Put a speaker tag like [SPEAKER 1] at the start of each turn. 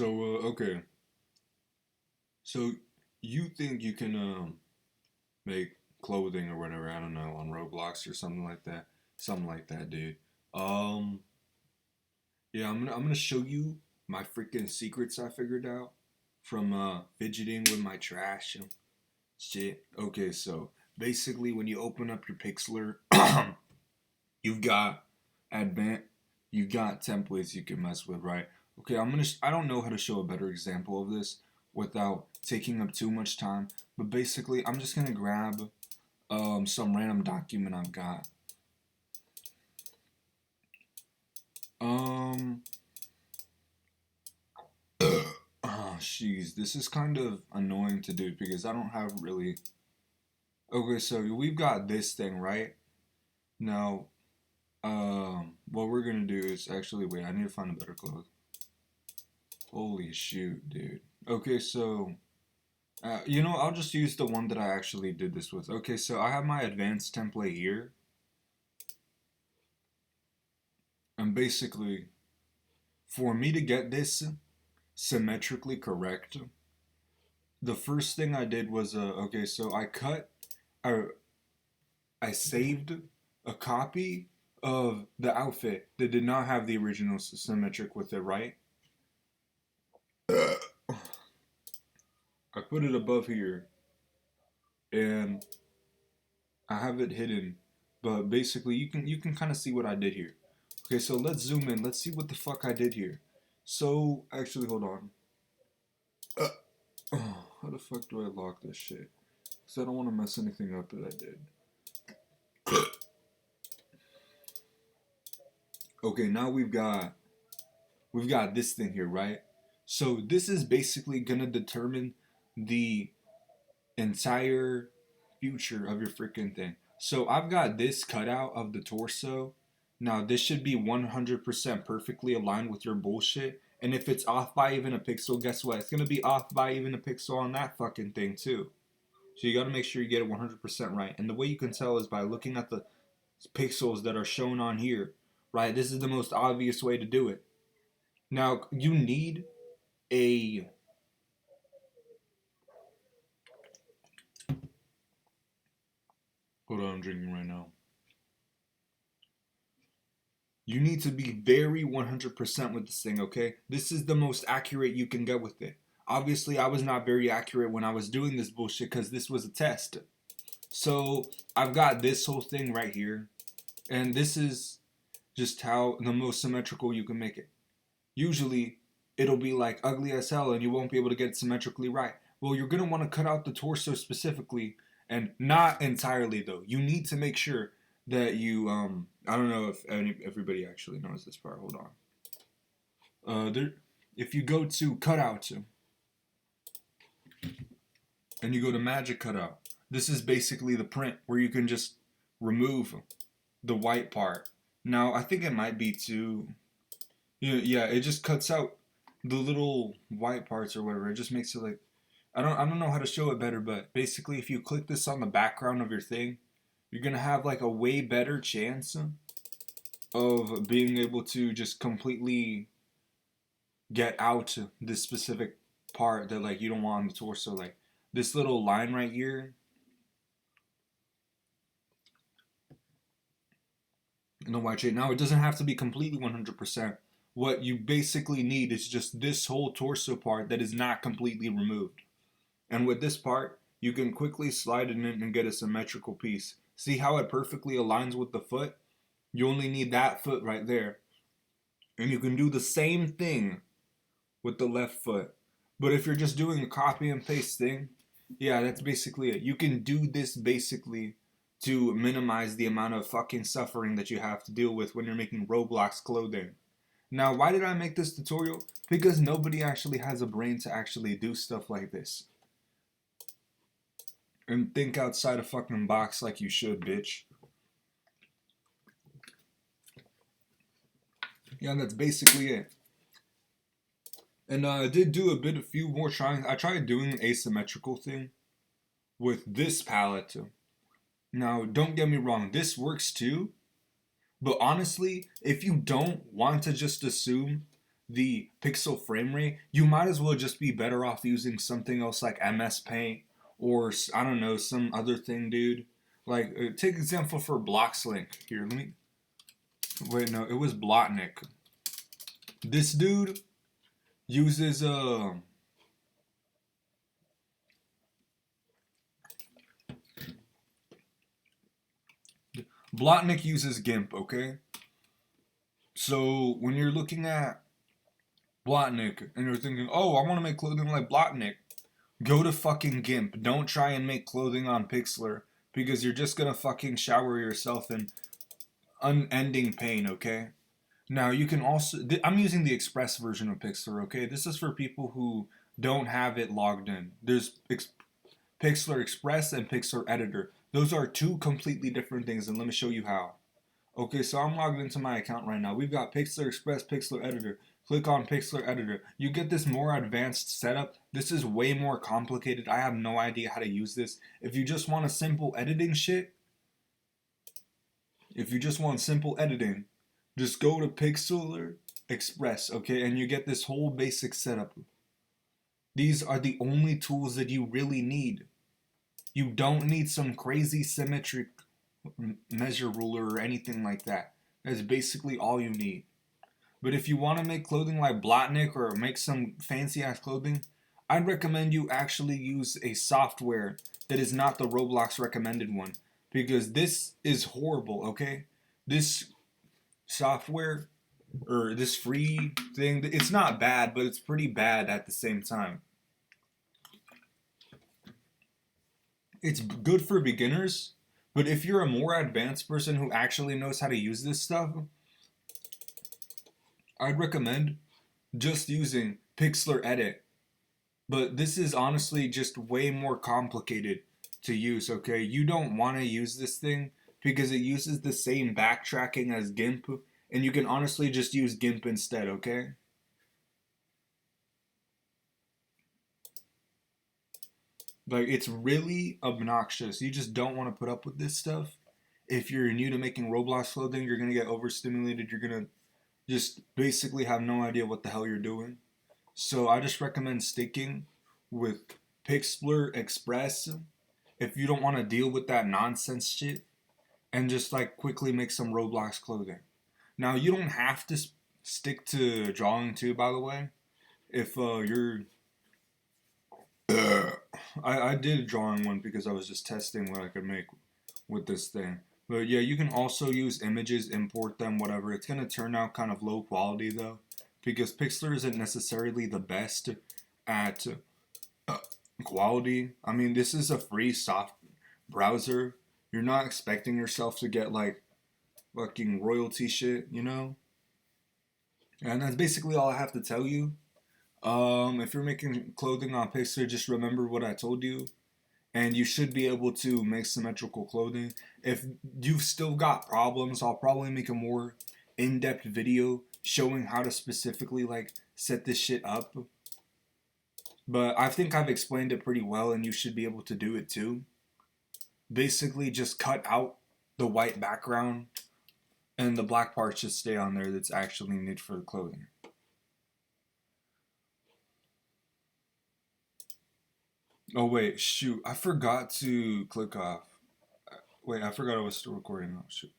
[SPEAKER 1] Okay. So you think you can make clothing or whatever, I don't know, on Roblox or something like that. Something like that, dude. Um yeah, I'm gonna show you my freaking secrets I figured out from fidgeting with my trash and shit. Okay, so basically when you open up your Pixlr, you've got advanced you've got templates you can mess with, right? Okay, I don't know how to show a better example of this without taking up too much time, but basically I'm just gonna grab some random document I've got. Um oh jeez, this is kind of annoying to do because I don't have really. Okay, so we've got this thing, right? Now, what we're gonna do is actually wait, I need to find a better cloth. Holy shoot, dude. Okay, so I'll just use the one that I actually did this with. Okay, so I have my advanced template here, and basically, for me to get this symmetrically correct, the first thing I did was okay, so I I saved a copy of the outfit that did not have the original symmetric with it, right? I put it above here, and I have it hidden, but basically you can kind of see what I did here. Okay, so let's zoom in. Let's see what the fuck I did here. So actually, hold on. Uh, oh, how the fuck do I lock this shit? Cause I don't want to mess anything up that I did. Okay, now we've got this thing here, right? So this is basically gonna determine the entire future of your freaking thing. So I've got this cutout of the torso. Now this should be 100% perfectly aligned with your bullshit. And if it's off by even a pixel, guess what? It's gonna be off by even a pixel on that fucking thing too. So you gotta make sure you get it 100% right. And the way you can tell is by looking at the pixels that are shown on here, right? This is the most obvious way to do it. Now you need a hold on, I'm drinking right now. You need to be very 100% with this thing, okay? This is the most accurate you can get with it. Obviously, I was not very accurate when I was doing this bullshit because this was a test. So, I've got this whole thing right here, and this is just how the most symmetrical you can make it. Usually, it'll be like ugly as hell and you won't be able to get it symmetrically right. Well, you're gonna want to cut out the torso specifically, and not entirely though. You need to make sure that you I don't know if everybody actually knows this part. Hold on. There, if you go to cutout and you go to magic cutout, this is basically the print where you can just remove the white part. Now I think it might be too. Yeah, it just cuts out the little white parts or whatever. It just makes it like I don't know how to show it better, but basically if you click this on the background of your thing, you're gonna have like a way better chance of being able to just completely get out this specific part that like you don't want on the torso. Like this little line right here in the white shade. Now it doesn't have to be completely 100%. What you basically need is just this whole torso part that is not completely removed. And with this part, you can quickly slide it in and get a symmetrical piece. See how it perfectly aligns with the foot? You only need that foot right there. And you can do the same thing with the left foot. But if you're just doing a copy and paste thing, yeah, that's basically it. You can do this basically to minimize the amount of fucking suffering that you have to deal with when you're making Roblox clothing. Now, why did I make this tutorial? Because nobody actually has a brain to actually do stuff like this. And think outside a fucking box like you should, bitch. Yeah, that's basically it. And I did do a few more trying. I tried doing an asymmetrical thing with this palette too. Now, don't get me wrong, this works too. But honestly, if you don't want to just assume the pixel frame rate, you might as well just be better off using something else like MS Paint or I don't know, some other thing, dude. Like take example for Bloxlink. Here, let me wait. No, it was Blotnik. This dude uses Blotnik uses GIMP. Okay, so when you're looking at Blotnik and you're thinking, oh, I want to make clothing like Blotnik, go to fucking GIMP. Don't try and make clothing on Pixlr because you're just gonna fucking shower yourself in unending pain, okay? Now you can also, I'm using the Express version of Pixlr, okay? This is for people who don't have it logged in. There's Pixlr Express and Pixlr Editor. Those are two completely different things, and let me show you how. Okay, so I'm logged into my account right now. We've got Pixlr Express, Pixlr Editor. Click on Pixlr Editor. You get this more advanced setup. This is way more complicated. I have no idea how to use this. If you just want a simple editing shit, if you just want simple editing, just go to Pixlr Express, okay, and you get this whole basic setup. These are the only tools that you really need. You don't need some crazy symmetric measure ruler or anything like that. That's basically all you need. But if you want to make clothing like Blotnik or make some fancy ass clothing, I'd recommend you actually use a software that is not the Roblox recommended one. Because this is horrible, okay? This software or this free thing, it's not bad, but it's pretty bad at the same time. It's good for beginners, but if you're a more advanced person who actually knows how to use this stuff, I'd recommend just using Pixlr Edit. But this is honestly just way more complicated to use, okay? You don't want to use this thing because it uses the same backtracking as GIMP, and you can honestly just use GIMP instead, okay? Like, it's really obnoxious. You just don't want to put up with this stuff. If you're new to making Roblox clothing, you're going to get overstimulated. You're going to just basically have no idea what the hell you're doing. So I just recommend sticking with Pixlr Express if you don't want to deal with that nonsense shit and just like quickly make some Roblox clothing. Now you don't have to stick to drawing too, by the way. If you're I did a drawing one because I was just testing what I could make with this thing. But yeah, you can also use images, import them, whatever. It's gonna turn out kind of low quality though, because Pixlr isn't necessarily the best at quality. I mean, this is a free soft browser. You're not expecting yourself to get like fucking royalty shit, you know? And that's basically all I have to tell you. If you're making clothing on Pixlr, just remember what I told you, and you should be able to make symmetrical clothing. If you've still got problems, I'll probably make a more in-depth video showing how to specifically like set this shit up. But I think I've explained it pretty well, and you should be able to do it too. Basically, just cut out the white background, and the black parts just stay on there that's actually needed for the clothing. Oh wait, shoot, I forgot to click off. Wait, I forgot I was still recording. Oh shoot.